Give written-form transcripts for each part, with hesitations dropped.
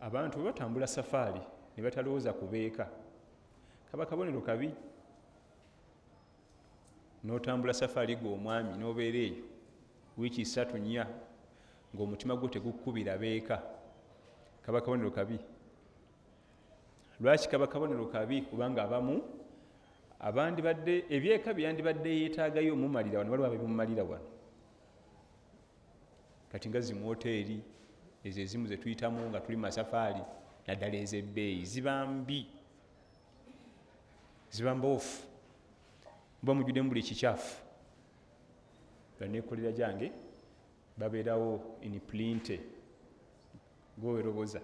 abantu bwe batambula safaari ne batalowooza kubeeka kaba kabonero kabi. N'otambula safaari gwe omwami n'obeera eyo wiiki 3-4 ng'omutima gwo tegukubira beeka, kaba kabonero kabi. Lwaki kaba kabonero kabi? Kubanga abamu abandibadde ebyeka byandibadde yeetaagayo omumalira wano waliwo ababimumalira wano. Kati nga zi mwoteeri ezo ezimu ze tuyitamu nga tuli masafaari naddala ez'ebbeeyi ziba mbi, ziba mboofu, muba mujjuddemu buli kikyafu. Baneekolera gyange babeerawo in plinte gweweroboza,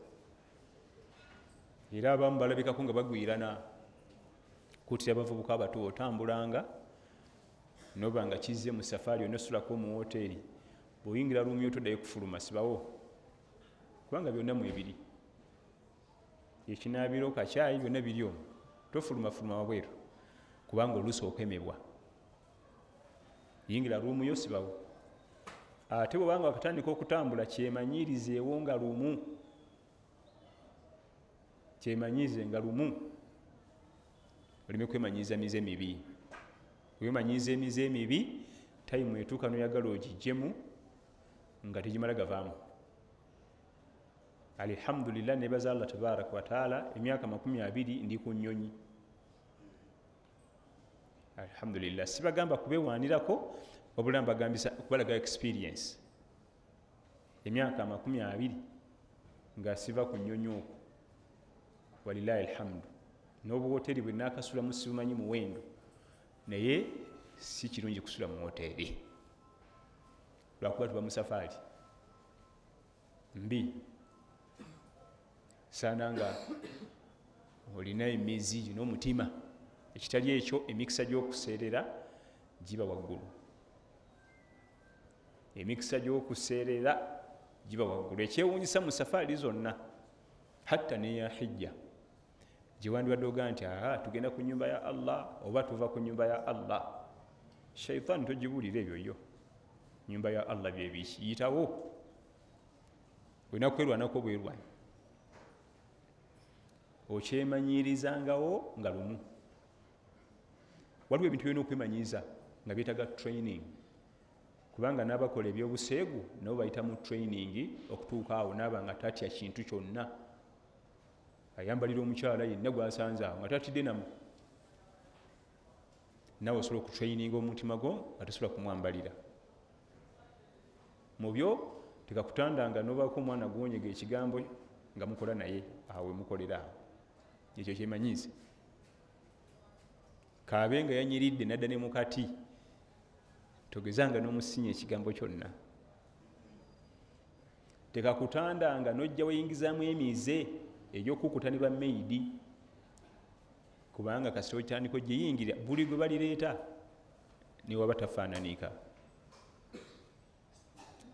era abamu balabikako nga bagwirana. Kuutira abavubuka abato otambulanga noba nga kizze mu safaari onosulako mu woteeri, bw'oyingira luumi otoddayo kufuluma sibawo, kubanga byonna mwebiri. Ekinaabiro, kacaayi, byonna biri omwo. Tofulumafuluma wabweru kubanga oluusi okemebwa. Yingira luumu yo sibawo. Ate bw'obanga wakatandika okutambula kyemanyiirizeewo nga lumu, kyemanyiize nga lumu, oleme kwemanyiiza mize mibi. Wemanyiiza emize emibi, tayimu etuuka n'oyagala ogijjemu nga tegimala gavaamu. Alhamdulillah, nebaza Allah tabaraka wa taala, emyaka 20 ndi ku nnyonyi. Alhamdulillah, sibagamba kubewaanirako wabula mbagambisa okubalaga experience. Emyaka 20 nga siva ku nnyonyi okwo, walillahi alhamdu. N'obuwoteeri bwe naakasulamu sibumanyi muwendo, naye si kirungi kusula mu woteeri lwakuba tuba mu safaari mbi. Saana nga olina emizi n'omutima, ekitali ekyo emikisa gy'okuseerera giba waggulu. Emikisa gy'okuseerera giba waggulu. Ekyewuunyisa mu safaari zonna, hatta n'eya hijja, gye wandibadde ogaa nti tugenda ku nnyumba ya Allah oba tuva ku nnyumba ya Allah, shaitaani togibuulira ebyo yo. Nnyumba ya Allah byebiki yitawo, olina kwerwanako bwerwanyi. Okyemanyiirizangawo nga lumu. Waliwo ebintu byolina okwemanyiiza nga byetaaga training, kubanga n'abakola ebyobuseegu nabo bayita mu training okutuuka awo naaba nga tatya kintu kyonna. Ayambalira omukyala yenna gwasanze awo nga tatidde namu, nawe osobola okutraininga omutima gwo nga tosobola kumwambalira. Mu byo tekakutandanga n'obaako omwana gwonyega ekigambo nga mukola naye awo mukolera awo. Ekyo kyemanyiize. Kaabe nga yanyiridde nadda ne mukati, togezanga n'omusinya ekigambo kyonna. Tekakutandanga n'ojja weyingizaamu emize egy'okukuta ne bammeidi, kubanga kasita otandika ogiyingira buli gwe balireeta newaba tafaananika.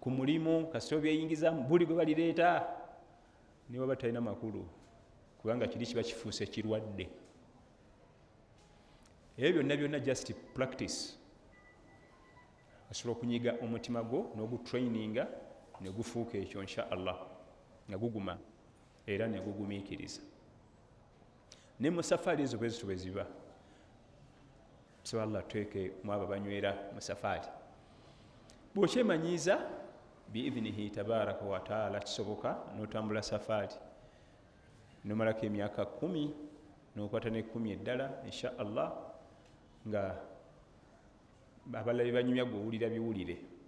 Ku mulimu kasita obyeyingizaamu buli gwe balireeta newaba talina makulu, kubanga kiri kiba kifuuse kirwadde. Ebyo byonna byonna just practice. Osobola okunyiga omutima gwo n'ogutraininga ne gufuuka ekyo insha Allah nga guguma era ne gugumiikiriza. Ne mu safaari ezo bwezito bwe ziba, so Allah tweke mu abo banywera mu safaari. Bw'okyemanyiiza biidhinihi tabaraka wa taala kisoboka n'otambula safaari nomalako emyaka 10 n'okwata ne 10 eddala insha Allah nga abalala banyumya gw'owulira biwulire.